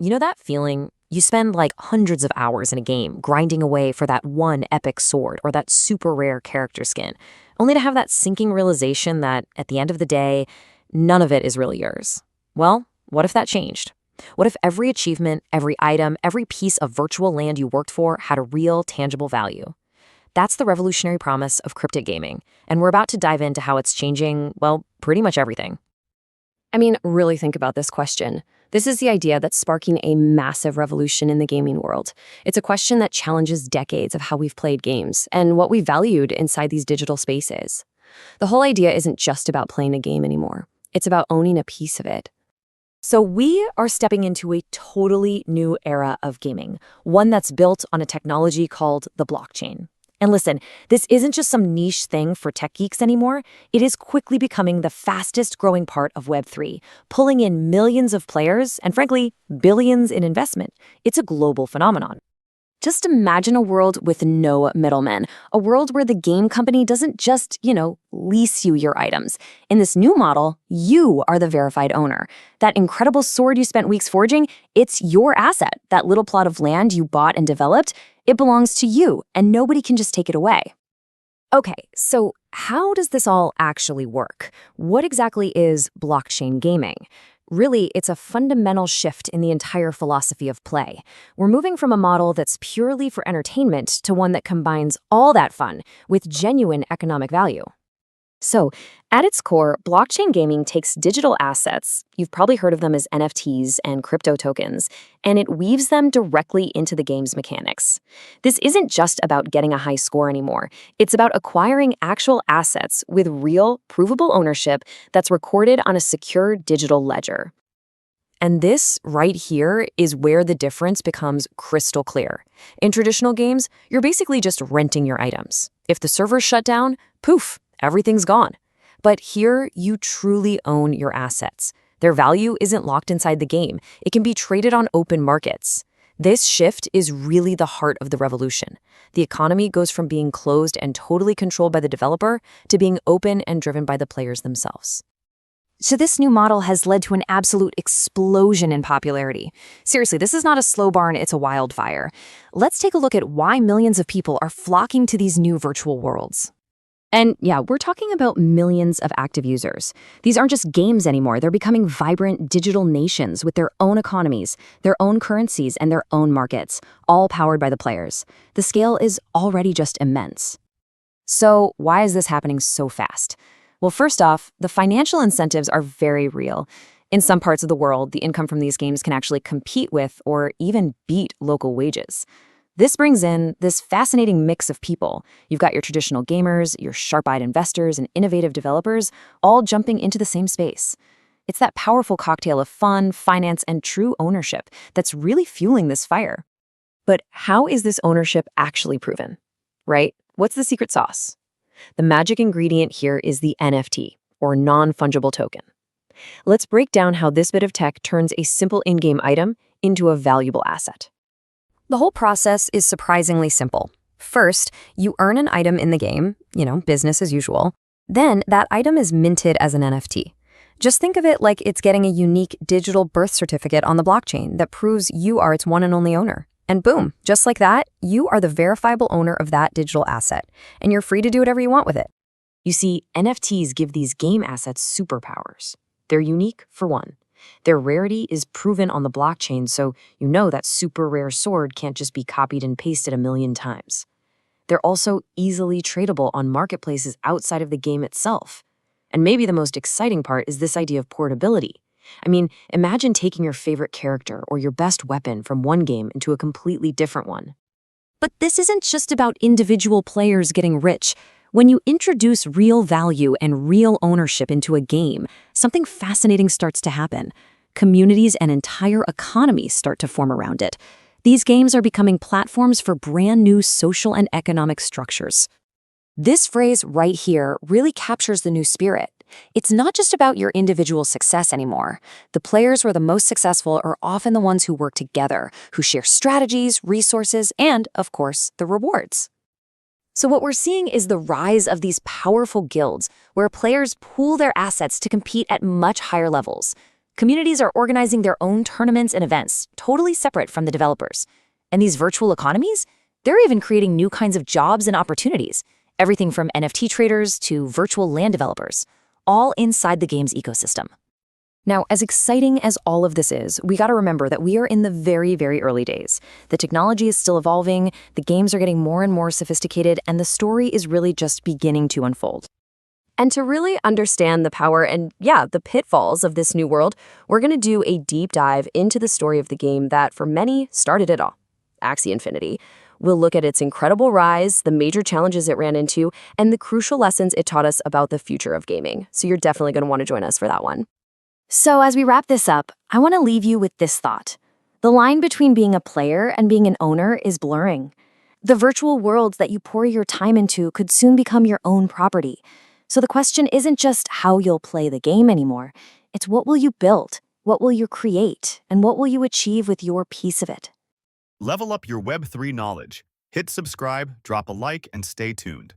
You know that feeling? You spend like hundreds of hours in a game grinding away for that one epic sword or that super rare character skin, only to have that sinking realization that, at the end of the day, none of it is really yours. Well, what if that changed? What if every achievement, every item, every piece of virtual land you worked for had a real, tangible value? That's the revolutionary promise of cryptic gaming, and we're about to dive into how it's changing, well, pretty much everything. I mean, really think about this question. This is the idea that's sparking a massive revolution in the gaming world. It's a question that challenges decades of how we've played games and what we valued inside these digital spaces. The whole idea isn't just about playing a game anymore. It's about owning a piece of it. So we are stepping into a totally new era of gaming, one that's built on a technology called the blockchain. And listen, this isn't just some niche thing for tech geeks anymore. It is quickly becoming the fastest growing part of Web3, pulling in millions of players and, frankly, billions in investment. It's a global phenomenon. Just imagine a world with no middlemen, a world where the game company doesn't just, lease you your items. In this new model, you are the verified owner. That incredible sword you spent weeks forging, it's your asset. That little plot of land you bought and developed, it belongs to you, and nobody can just take it away. Okay, so how does this all actually work? What exactly is blockchain gaming? Really, it's a fundamental shift in the entire philosophy of play. We're moving from a model that's purely for entertainment to one that combines all that fun with genuine economic value. So, at its core, blockchain gaming takes digital assets, you've probably heard of them as NFTs and crypto tokens, and it weaves them directly into the game's mechanics. This isn't just about getting a high score anymore. It's about acquiring actual assets with real, provable ownership that's recorded on a secure digital ledger. And this right here is where the difference becomes crystal clear. In traditional games, you're basically just renting your items. If the servers shut down, poof, everything's gone. But here, you truly own your assets. Their value isn't locked inside the game. It can be traded on open markets. This shift is really the heart of the revolution. The economy goes from being closed and totally controlled by the developer to being open and driven by the players themselves. So this new model has led to an absolute explosion in popularity. Seriously, this is not a slow burn, it's a wildfire. Let's take a look at why millions of people are flocking to these new virtual worlds. And yeah, we're talking about millions of active users. These aren't just games anymore. They're becoming vibrant digital nations with their own economies, their own currencies, and their own markets, all powered by the players. The scale is already just immense. So why is this happening so fast? Well, first off, the financial incentives are very real. In some parts of the world, the income from these games can actually compete with or even beat local wages. This brings in this fascinating mix of people. You've got your traditional gamers, your sharp-eyed investors, and innovative developers all jumping into the same space. It's that powerful cocktail of fun, finance, and true ownership that's really fueling this fire. But how is this ownership actually proven? Right? What's the secret sauce? The magic ingredient here is the NFT, or non-fungible token. Let's break down how this bit of tech turns a simple in-game item into a valuable asset. The whole process is surprisingly simple. First, you earn an item in the game, business as usual. Then that item is minted as an NFT. Just think of it like it's getting a unique digital birth certificate on the blockchain that proves you are its one and only owner. And boom, just like that, you are the verifiable owner of that digital asset, and you're free to do whatever you want with it. You see, NFTs give these game assets superpowers. They're unique, for one. Their rarity is proven on the blockchain, so you know that super rare sword can't just be copied and pasted a million times. They're also easily tradable on marketplaces outside of the game itself. And maybe the most exciting part is this idea of portability. I mean, imagine taking your favorite character or your best weapon from one game into a completely different one. But this isn't just about individual players getting rich. When you introduce real value and real ownership into a game, something fascinating starts to happen. Communities and entire economies start to form around it. These games are becoming platforms for brand new social and economic structures. This phrase right here really captures the new spirit. It's not just about your individual success anymore. The players who are the most successful are often the ones who work together, who share strategies, resources, and, of course, the rewards. So what we're seeing is the rise of these powerful guilds, where players pool their assets to compete at much higher levels. Communities are organizing their own tournaments and events, totally separate from the developers. And these virtual economies, they're even creating new kinds of jobs and opportunities, everything from NFT traders to virtual land developers, all inside the game's ecosystem. Now, as exciting as all of this is, we got to remember that we are in the very, very early days. The technology is still evolving, the games are getting more and more sophisticated, and the story is really just beginning to unfold. And to really understand the power and, the pitfalls of this new world, we're going to do a deep dive into the story of the game that, for many, started it all, Axie Infinity. We'll look at its incredible rise, the major challenges it ran into, and the crucial lessons it taught us about the future of gaming. So you're definitely going to want to join us for that one. So as we wrap this up, I want to leave you with this thought. The line between being a player and being an owner is blurring. The virtual worlds that you pour your time into could soon become your own property. So the question isn't just how you'll play the game anymore. It's what will you build, what will you create, and what will you achieve with your piece of it? Level up your Web3 knowledge. Hit subscribe, drop a like, and stay tuned.